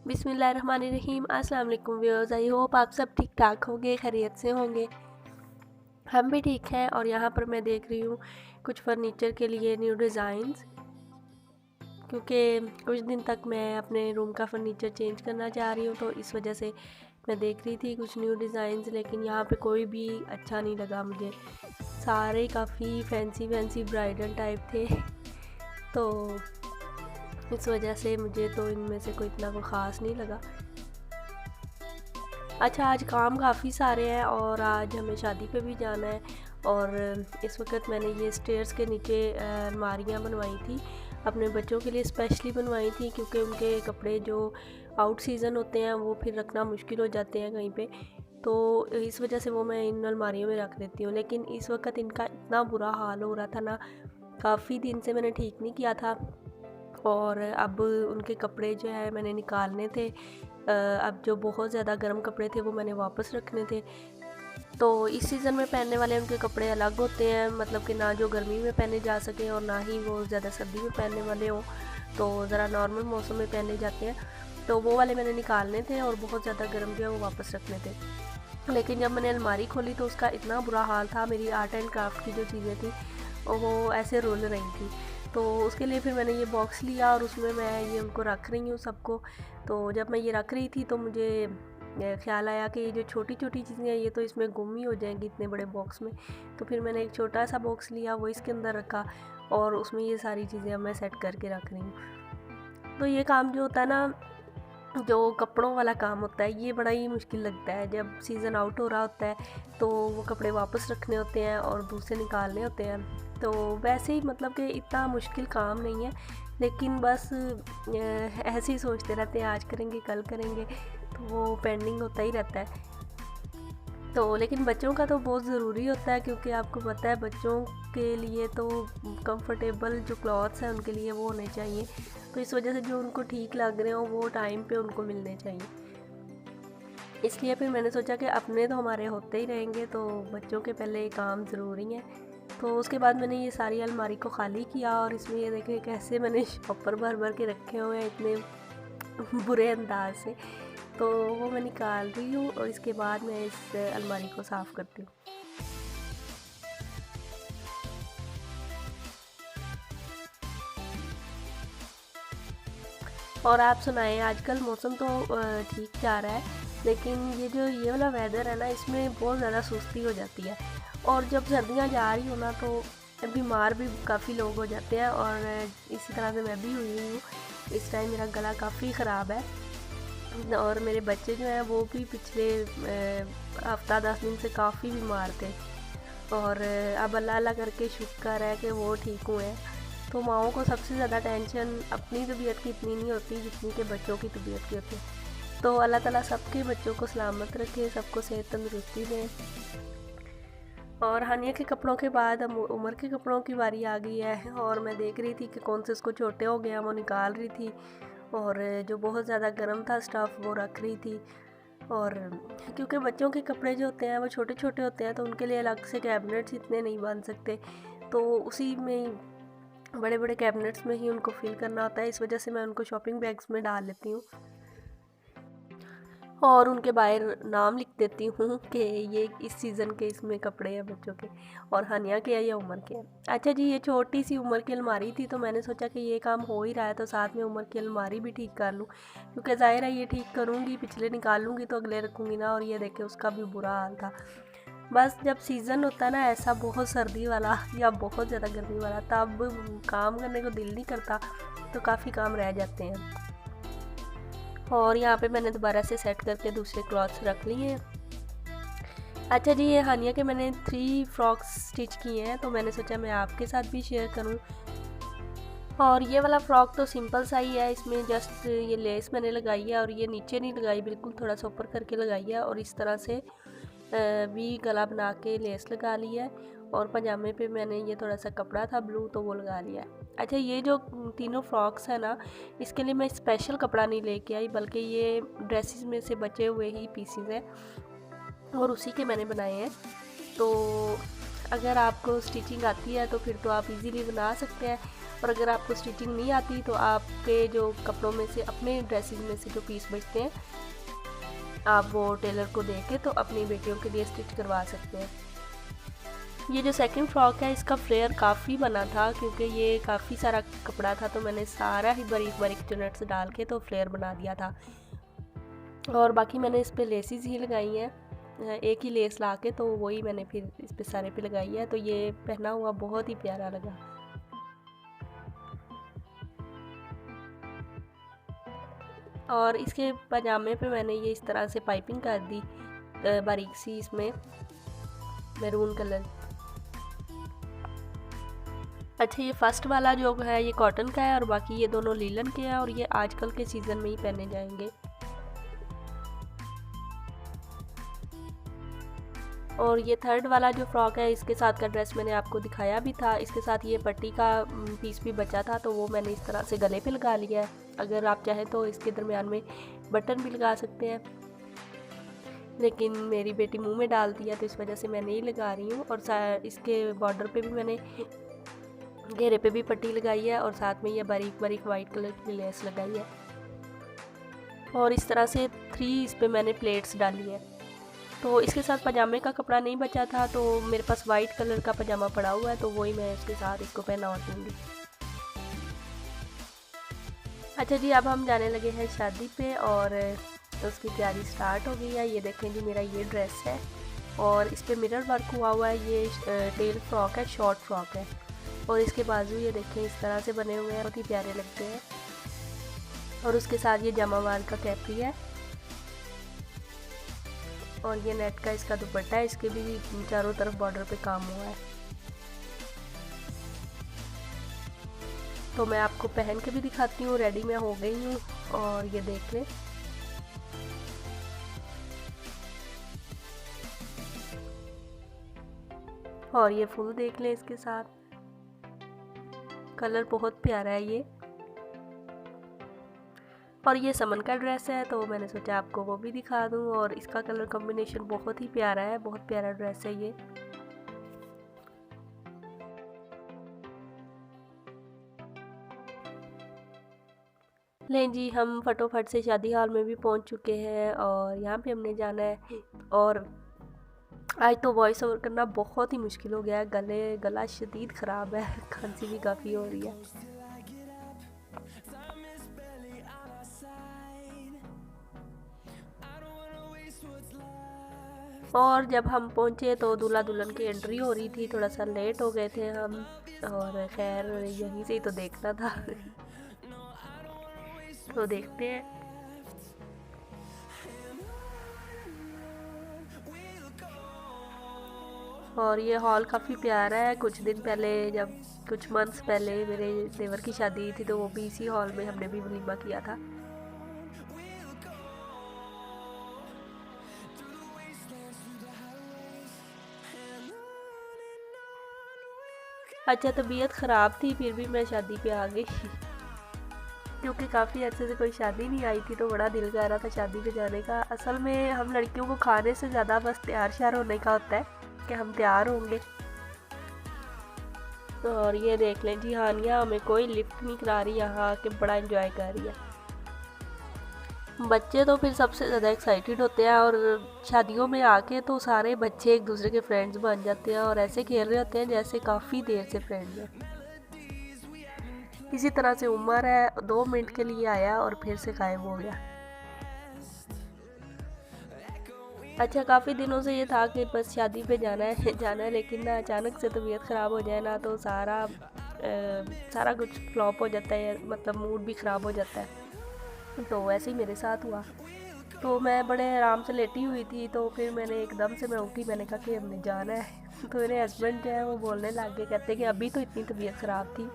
बिस्मिल्लाहिर्रहमानिर्रहीम। अस्सलाम वालेकुम व्यूअर्स, आई होप आप सब ठीक ठाक होंगे, खैरियत से होंगे। हम भी ठीक हैं। और यहाँ पर मैं देख रही हूँ कुछ फर्नीचर के लिए न्यू डिज़ाइंस, क्योंकि कुछ दिन तक मैं अपने रूम का फर्नीचर चेंज करना चाह रही हूँ, तो इस वजह से मैं देख रही थी कुछ न्यू डिज़ाइंस। लेकिन यहाँ पे कोई भी अच्छा नहीं लगा मुझे, सारे काफ़ी फैंसी फैंसी ब्राइडल टाइप थे। तो इस वजह से मुझे तो इनमें से कोई इतना ख़ास नहीं लगा। अच्छा, आज काम काफ़ी सारे हैं और आज हमें शादी पे भी जाना है। और इस वक्त मैंने ये स्टेयर्स के नीचे अलमारियाँ बनवाई थी, अपने बच्चों के लिए स्पेशली बनवाई थी, क्योंकि उनके कपड़े जो आउट सीज़न होते हैं वो फिर रखना मुश्किल हो जाते हैं कहीं पे। तो इस वजह से वो मैं इन अलमारियों में रख देती हूँ। लेकिन इस वक्त इनका इतना बुरा हाल हो रहा था ना, काफ़ी दिन से मैंने ठीक नहीं किया था। और अब उनके कपड़े जो है मैंने निकालने थे। अब जो बहुत ज़्यादा गर्म कपड़े थे वो मैंने वापस रखने थे। तो इस सीज़न में पहनने वाले उनके कपड़े अलग होते हैं, मतलब कि ना जो गर्मी में पहने जा सकें और ना ही वो ज़्यादा सर्दी में पहनने वाले हों, तो ज़रा नॉर्मल मौसम में पहने जाते हैं। तो वो वाले मैंने निकालने थे और बहुत ज़्यादा गर्म जो है वो वापस रखने थे। लेकिन जब मैंने अलमारी खोली तो उसका इतना बुरा हाल था, मेरी आर्ट एंड क्राफ्ट की जो चीज़ें थी वो ऐसे रुल रही थी। तो उसके लिए फिर मैंने ये बॉक्स लिया और उसमें मैं ये उनको रख रही हूँ सबको। तो जब मैं ये रख रही थी तो मुझे ख़्याल आया कि ये जो छोटी छोटी चीज़ें हैं ये तो इसमें गुम ही हो जाएंगी इतने बड़े बॉक्स में। तो फिर मैंने एक छोटा सा बॉक्स लिया, वो इसके अंदर रखा और उसमें ये सारी चीज़ें अब मैं सेट करके रख रही हूँ। तो ये काम जो होता है ना, जो कपड़ों वाला काम होता है, ये बड़ा ही मुश्किल लगता है। जब सीज़न आउट हो रहा होता है तो वो कपड़े वापस रखने होते हैं और दूसरे निकालने होते हैं। तो वैसे ही मतलब कि इतना मुश्किल काम नहीं है, लेकिन बस ऐसे ही सोचते रहते हैं आज करेंगे कल करेंगे, तो वो पेंडिंग होता ही रहता है। तो लेकिन बच्चों का तो बहुत ज़रूरी होता है, क्योंकि आपको पता है बच्चों के लिए तो कंफर्टेबल जो क्लॉथ्स हैं उनके लिए वो होने चाहिए। तो इस वजह से जो उनको ठीक लग रहे हो वो टाइम पे उनको मिलने चाहिए। इसलिए फिर मैंने सोचा कि अपने तो हमारे होते ही रहेंगे, तो बच्चों के पहले काम ज़रूरी है। तो उसके बाद मैंने ये सारी अलमारी को खाली किया और इसमें ये देखें कैसे मैंने शॉपर भर भर के रखे हुए हैं इतने बुरे अंदाज से। तो वो मैं निकाल रही हूँ और इसके बाद मैं इस अलमारी को साफ़ करती हूँ। और आप सुनाएं, आजकल मौसम तो ठीक जा रहा है, लेकिन ये वाला वेदर है ना, इसमें बहुत ज़्यादा सुस्ती हो जाती है। और जब सर्दियाँ जा रही हो ना तो बीमार भी काफ़ी लोग हो जाते हैं, और इसी तरह से मैं भी हुई हूँ। इस टाइम मेरा गला काफ़ी ख़राब है और मेरे बच्चे जो हैं वो भी पिछले हफ्ता 10 दिन से काफ़ी बीमार थे। और अब अल्लाह अल्लाह करके शुक्र है कि वो ठीक हुए हैं। तो माओं को सबसे ज़्यादा टेंशन अपनी तबीयत की इतनी नहीं होती जितनी कि बच्चों की तबीयत की होती है। तो अल्लाह ताला सबके बच्चों को सलामत रखे, सबको सेहत तंदुरुस्ती दें। और हानिया के कपड़ों के बाद अब उमर के कपड़ों की बारी आ गई है, और मैं देख रही थी कि कौन से उसको छोटे हो गए हैं, वो निकाल रही थी। और जो बहुत ज़्यादा गर्म था स्टफ़ वो रख रही थी। और क्योंकि बच्चों के कपड़े जो होते हैं वो छोटे छोटे होते हैं, तो उनके लिए अलग से कैबिनेट्स इतने नहीं बन सकते, तो उसी में बड़े बड़े कैबिनेट्स में ही उनको फिल करना होता है। इस वजह से मैं उनको शॉपिंग बैग्स में डाल लेती हूँ और उनके बाहर नाम लिख देती हूँ कि ये इस सीज़न के इसमें कपड़े हैं बच्चों के, और हानिया के हैं या उमर के हैं। अच्छा जी, ये छोटी सी उमर की अलमारी थी, तो मैंने सोचा कि ये काम हो ही रहा है तो साथ में उमर की अलमारी भी ठीक कर लूँ, क्योंकि ज़ाहिर है ये ठीक करूँगी, पिछले निकालूँगी तो अगले रखूँगी ना। और ये देखे उसका भी बुरा हाल था। बस जब सीज़न होता है ना ऐसा बहुत सर्दी वाला या बहुत ज़्यादा गर्मी वाला, तब काम करने को दिल नहीं करता, तो काफ़ी काम रह जाते हैं। और यहाँ पे मैंने दोबारा से सेट करके दूसरे क्लॉथ्स रख लिए हैं। अच्छा जी, ये हानिया के मैंने 3 फ्रॉक्स स्टिच किए हैं, तो मैंने सोचा मैं आपके साथ भी शेयर करूँ। और ये वाला फ़्रॉक तो सिंपल सा ही है, इसमें जस्ट ये लेस मैंने लगाई है और ये नीचे नहीं लगाई, बिल्कुल थोड़ा सा ऊपर करके लगाई है, और इस तरह से भी गला बना के लेस लगा ली है। और पजामे पे मैंने ये थोड़ा सा कपड़ा था ब्लू, तो वो लगा लिया है। अच्छा, ये जो तीनों फ्रॉक्स है ना, इसके लिए मैं स्पेशल कपड़ा नहीं लेके आई, बल्कि ये ड्रेसेस में से बचे हुए ही पीसीज हैं और उसी के मैंने बनाए हैं। तो अगर आपको स्टिचिंग आती है तो फिर तो आप इजीली बना सकते हैं। और अगर आपको स्टिचिंग नहीं आती तो आपके जो कपड़ों में से, अपने ड्रेसिंग में से जो पीस बचते हैं, आप वो टेलर को दे के तो अपनी बेटियों के लिए स्टिच करवा सकते हैं। ये जो सेकंड फ्रॉक है इसका फ्लेयर काफ़ी बना था, क्योंकि ये काफ़ी सारा कपड़ा था, तो मैंने सारा ही बारीक बारीक चुनट्स डाल के तो फ्लेयर बना दिया था। और बाकी मैंने इस पर लेसिस ही लगाई हैं, एक ही लेस ला के, तो वही मैंने फिर इस पे सारे पे लगाई है। तो ये पहना हुआ बहुत ही प्यारा लगा। और इसके पजामे पे मैंने ये इस तरह से पाइपिंग कर दी बारीक सी, इसमें मैरून कलर। अच्छा, ये फर्स्ट वाला जो है ये कॉटन का है और बाकी ये दोनों लीलन के हैं, और ये आजकल के सीज़न में ही पहने जाएंगे। और ये थर्ड वाला जो फ्रॉक है इसके साथ का ड्रेस मैंने आपको दिखाया भी था। इसके साथ ये पट्टी का पीस भी बचा था, तो वो मैंने इस तरह से गले पे लगा लिया है। अगर आप चाहें तो इसके दरमियान में बटन भी लगा सकते हैं, लेकिन मेरी बेटी मुंह में डालती है तो इस वजह से मैं नहीं लगा रही हूँ। और इसके बॉर्डर पे भी मैंने, घेरे पे भी पट्टी लगाई है और साथ में ये बारीक बारीक वाइट कलर की लेस लगाई है। और इस तरह से 3 इस पे मैंने प्लेट्स डाली है। तो इसके साथ पजामे का कपड़ा नहीं बचा था, तो मेरे पास वाइट कलर का पजामा पड़ा हुआ है, तो वही मैं इसके साथ इसको पहना दूँगी। अच्छा जी, अब हम जाने लगे हैं शादी पे और उसकी तैयारी स्टार्ट हो गई है। ये देखें जी, मेरा ये ड्रेस है और इस पर मिरर वर्क हुआ हुआ है। ये टेल फ्रॉक है, शॉर्ट फ्रॉक है, और इसके बाजू ये देखें इस तरह से बने हुए हैं, बहुत ही प्यारे लगते हैं। और उसके साथ ये जमावार का कैपरी है और ये नेट का इसका दुपट्टा है। इसके भी चारों तरफ बॉर्डर पे काम हुआ है। तो मैं आपको पहन के भी दिखाती हूँ, रेडी मैं हो गई हूँ। और ये देख लें, और ये फुल देख लें इसके साथ, कलर बहुत प्यारा है ये। और ये समन का ड्रेस है, तो मैंने सोचा आपको वो भी दिखा दूं। और इसका कलर कॉम्बिनेशन बहुत ही प्यारा है, बहुत प्यारा ड्रेस है ये। लें जी, हम फटोफट से शादी हॉल में भी पहुंच चुके हैं और यहाँ पे हमने जाना है। और आज तो वॉइस ओवर करना बहुत ही मुश्किल हो गया है, गला शदीद ख़राब है, खांसी भी काफ़ी हो रही है। और जब हम पहुंचे तो दूल्हा दुल्हन की एंट्री हो रही थी, थोड़ा सा लेट हो गए थे हम। और खैर यहीं से ही तो देखना था तो देखते हैं। और ये हॉल काफ़ी प्यारा है। कुछ दिन पहले, जब कुछ मंथ्स पहले मेरे देवर की शादी थी, तो वो भी इसी हॉल में हमने भी वलीमा किया था। अच्छा, तबीयत ख़राब थी फिर भी मैं शादी पे आ गई क्योंकि काफ़ी अच्छे से कोई शादी नहीं आई थी, तो बड़ा दिल कर रहा था शादी पे जाने का। असल में हम लड़कियों को खाने से ज़्यादा बस तैयार श्यार होने का होता है कि हम तैयार होंगे। और ये देख लें जी, हानिया हमें कोई लिफ्ट नहीं करा रही, यहाँ आके बड़ा एंजॉय कर रही है। बच्चे तो फिर सबसे ज़्यादा एक्साइटेड होते हैं, और शादियों में आके तो सारे बच्चे एक दूसरे के फ्रेंड्स बन जाते हैं और ऐसे खेल रहे होते हैं जैसे काफ़ी देर से फ्रेंड्स हैं। इसी तरह से उमर है, 2 मिनट के लिए आया और फिर से गायब हो गया। अच्छा, काफ़ी दिनों से ये था कि बस शादी पे जाना है लेकिन ना अचानक से तबीयत ख़राब हो जाए ना, तो सारा कुछ फ्लॉप हो जाता है, मतलब मूड भी ख़राब हो जाता है। तो वैसे ही मेरे साथ हुआ। तो मैं बड़े आराम से लेटी हुई थी, तो फिर मैंने एकदम से मैं उठी, मैंने कहा कि हमने जाना है तो मेरे हस्बैंड जो है वो बोलने लग गए, कहते कि अभी तो इतनी तबीयत ख़राब थी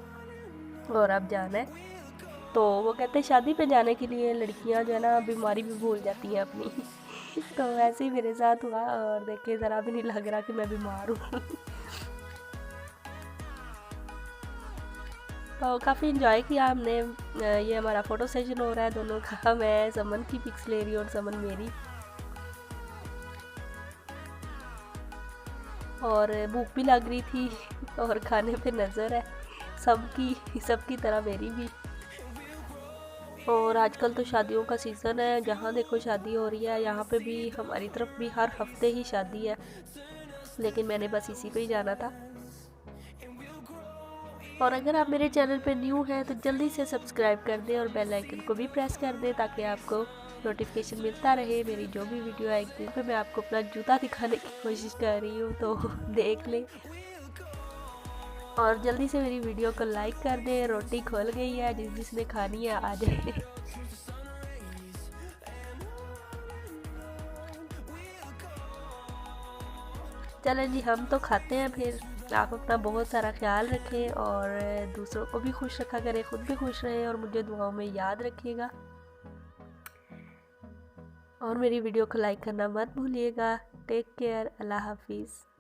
और अब जाना है। तो वो कहते शादी पे जाने के लिए लड़कियां जो है ना बीमारी भी भूल जाती हैं अपनी तो वैसे ही मेरे साथ हुआ, और देखे ज़रा भी नहीं लग रहा कि मैं बीमार हूँ तो काफ़ी इन्जॉय किया हमने। ये हमारा फ़ोटो सेशन हो रहा है दोनों का, मैं समन की पिक्स ले रही हूँ और समन मेरी। और भूख भी लग रही थी और खाने पे नज़र है। सबकी तरह मेरी भी। और आजकल तो शादियों का सीज़न है, जहाँ देखो शादी हो रही है। यहाँ पे भी हमारी तरफ भी हर हफ्ते ही शादी है, लेकिन मैंने बस इसी पे ही जाना था। और अगर आप मेरे चैनल पे न्यू हैं तो जल्दी से सब्सक्राइब कर दें और बेल आइकन को भी प्रेस कर दें, ताकि आपको नोटिफिकेशन मिलता रहे मेरी जो भी वीडियो आएगी। फिर मैं आपको अपना जूता दिखाने की कोशिश कर रही हूँ, तो देख लें। और जल्दी से मेरी वीडियो को लाइक कर दें। रोटी खोल गई है, जिसने खानी है आ जाए। चलें जी, हम तो खाते हैं फिर। आप अपना बहुत सारा ख्याल रखें और दूसरों को भी खुश रखा करें, खुद भी खुश रहें और मुझे दुआओं में याद रखिएगा। और मेरी वीडियो को लाइक करना मत भूलिएगा। Take care. अल्लाह हाफिज़।